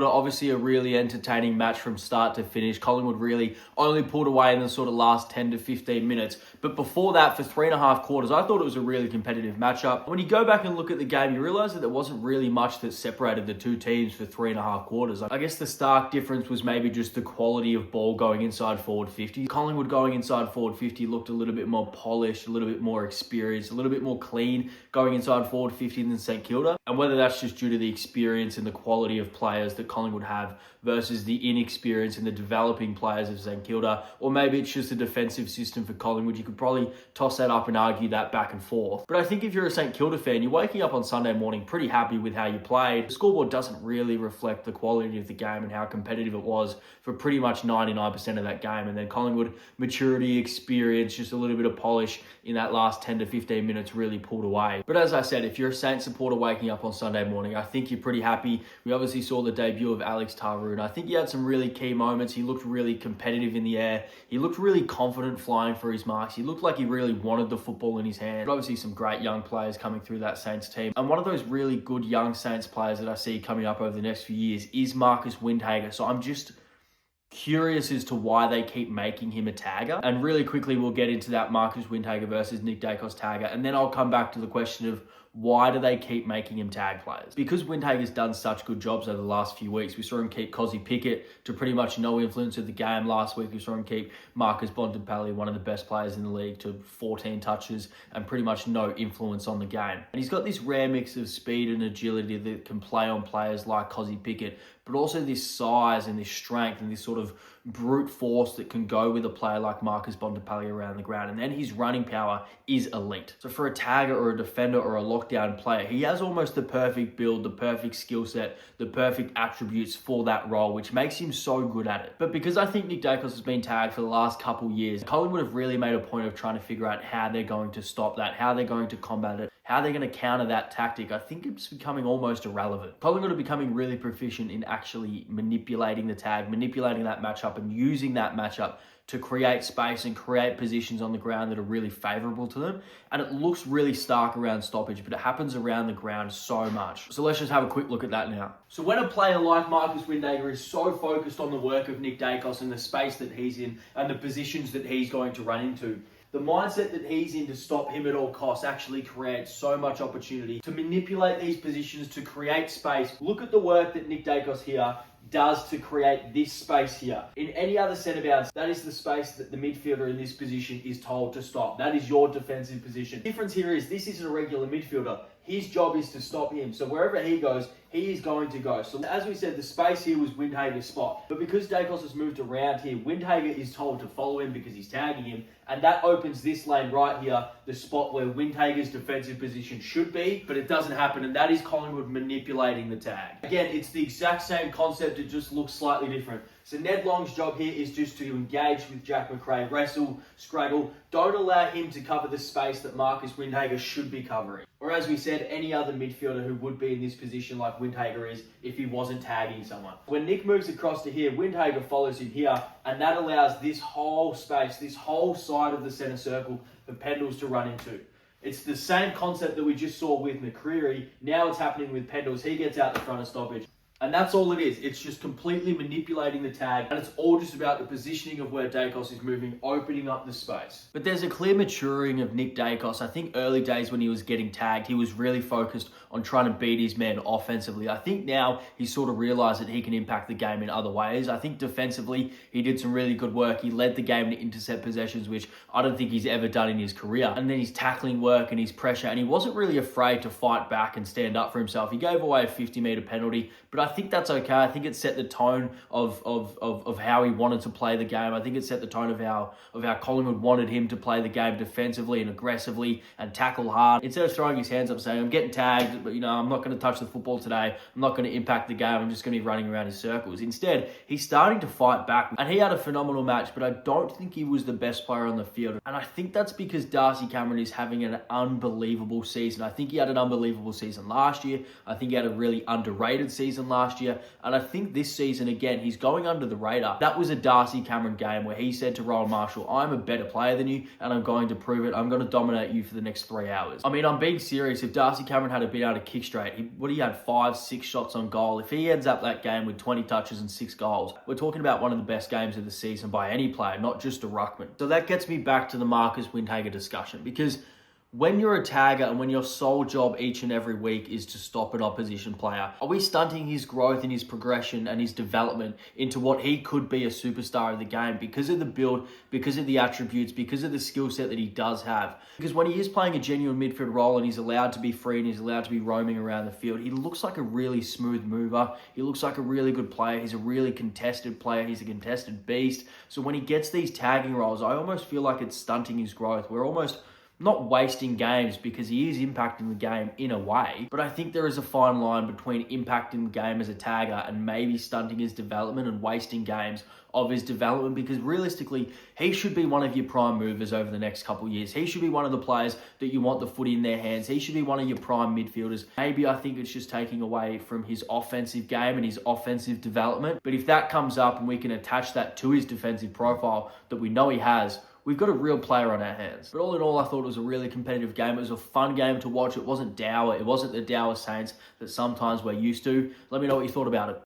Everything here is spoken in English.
But obviously a really entertaining match from start to finish. Collingwood really only pulled away in the sort of last 10 to 15 minutes. But before that, for 3.5 quarters, I thought it was a really competitive matchup. When you go back and look at the game, you realise that there wasn't really much that separated the two teams for 3.5 quarters. I guess the stark difference was maybe just the quality of ball going inside forward 50. Collingwood going inside forward 50 looked a little bit more polished, a little bit more experienced, a little bit more clean going inside forward 50 than St Kilda. And whether that's just due to the experience and the quality of players that Collingwood have versus the inexperience and the developing players of St Kilda, or maybe it's just a defensive system for Collingwood. You could probably toss that up and argue that back and forth. But I think if you're a St Kilda fan, you're waking up on Sunday morning pretty happy with how you played. The scoreboard doesn't really reflect the quality of the game and how competitive it was for pretty much 99% of that game. And then Collingwood, maturity, experience, just a little bit of polish in that last 10 to 15 minutes really pulled away. But as I said, if you're a Saints supporter waking up on Sunday morning, I think you're pretty happy. We obviously saw the debut of Alex Taru, and I think he had some really key moments. He looked really competitive in the air. He looked really confident flying for his marks. He looked like he really wanted the football in his hand. But obviously some great young players coming through that Saints team. And one of those really good young Saints players that I see coming up over the next few years is Marcus Windhager. So I'm just curious as to why they keep making him a tagger. And really quickly, we'll get into that Marcus Windhager versus Nick Daicos tagger. And then I'll come back to the question of why do they keep making him tag players? Because Windhager's done such good jobs over the last few weeks. We saw him keep Kozzy Pickett to pretty much no influence of the game last week. We saw him keep Marcus Bontempelli, one of the best players in the league, to 14 touches and pretty much no influence on the game. And he's got this rare mix of speed and agility that can play on players like Kozzy Pickett, but also this size and this strength and this sort of brute force that can go with a player like Marcus Bontempelli around the ground. And then his running power is elite. So for a tagger or a defender or a lockdown player, he has almost the perfect build, the perfect skill set, the perfect attributes for that role, which makes him so good at it. But because I think Nick Daicos has been tagged for the last couple years, Collingwood have really made a point of trying to figure out how they're going to stop that, how they're going to combat it, how they're going to counter that tactic. I think it's becoming almost irrelevant. Collingwood are becoming really proficient in actually manipulating the tag, manipulating that matchup and using that matchup to create space and create positions on the ground that are really favourable to them. And it looks really stark around stoppage, but it happens around the ground so much. So let's just have a quick look at that now. So when a player like Marcus Windhager is so focused on the work of Nick Daicos and the space that he's in and the positions that he's going to run into, the mindset that he's in to stop him at all costs actually creates so much opportunity to manipulate these positions, to create space. Look at the work that Nick Daicos here does to create this space here. In any other centre bounce, that is the space that the midfielder in this position is told to stop. That is your defensive position. The difference here is this isn't a regular midfielder. His job is to stop him. So wherever he goes, he is going to go. So as we said, the space here was Windhager's spot. But because Daicos has moved around here, Windhager is told to follow him because he's tagging him. And that opens this lane right here, the spot where Windhager's defensive position should be, but it doesn't happen. And that is Collingwood manipulating the tag. Again, it's the exact same concept. It just looks slightly different. So Ned Long's job here is just to engage with Jack Macrae, wrestle, scraggle. Don't allow him to cover the space that Marcus Windhager should be covering. Or as we said, any other midfielder who would be in this position like Windhager is if he wasn't tagging someone. When Nick moves across to here, Windhager follows him here, and that allows this whole space, this whole side of the centre circle for Pendles to run into. It's the same concept that we just saw with McCreery. Now it's happening with Pendles. He gets out the front of stoppage. And that's all it is. It's just completely manipulating the tag. And it's all just about the positioning of where Daicos is moving, opening up the space. But there's a clear maturing of Nick Daicos. I think early days when he was getting tagged, he was really focused on trying to beat his men offensively. I think now he's sort of realised that he can impact the game in other ways. I think defensively, he did some really good work. He led the game to intercept possessions, which I don't think he's ever done in his career. And then his tackling work and his pressure. And he wasn't really afraid to fight back and stand up for himself. He gave away a 50-metre penalty, but I think that's okay. I think it set the tone of how he wanted to play the game. I think it set the tone of how Collingwood wanted him to play the game defensively and aggressively and tackle hard. Instead of throwing his hands up saying, I'm getting tagged, but I'm not going to touch the football today. I'm not going to impact the game. I'm just going to be running around in circles. Instead, he's starting to fight back. And he had a phenomenal match, but I don't think he was the best player on the field. And I think that's because Darcy Cameron is having an unbelievable season. I think he had an unbelievable season last year. I think he had a really underrated season last last year. And I think this season, again, he's going under the radar. That was a Darcy Cameron game where he said to Rowan Marshall, I'm a better player than you, and I'm going to prove it. I'm going to dominate you for the next 3 hours. I mean, I'm being serious. If Darcy Cameron had been able to kick straight, he had 5-6 shots on goal. If he ends up that game with 20 touches and 6 goals, we're talking about one of the best games of the season by any player, not just a ruckman. So that gets me back to the Marcus Windhager discussion, because when you're a tagger and when your sole job each and every week is to stop an opposition player, are we stunting his growth and his progression and his development into what he could be a superstar of the game because of the build, because of the attributes, because of the skill set that he does have? Because when he is playing a genuine midfield role and he's allowed to be free and he's allowed to be roaming around the field, he looks like a really smooth mover. He looks like a really good player. He's a really contested player. He's a contested beast. So when he gets these tagging roles, I almost feel like it's stunting his growth. We're almost not wasting games because he is impacting the game in a way, but I think there is a fine line between impacting the game as a tagger and maybe stunting his development and wasting games of his development, because realistically, he should be one of your prime movers over the next couple of years. He should be one of the players that you want the footy in their hands. He should be one of your prime midfielders. Maybe I think it's just taking away from his offensive game and his offensive development, but if that comes up and we can attach that to his defensive profile that we know he has, we've got a real player on our hands. But all in all, I thought it was a really competitive game. It was a fun game to watch. It wasn't dour. It wasn't the dour Saints that sometimes we're used to. Let me know what you thought about it.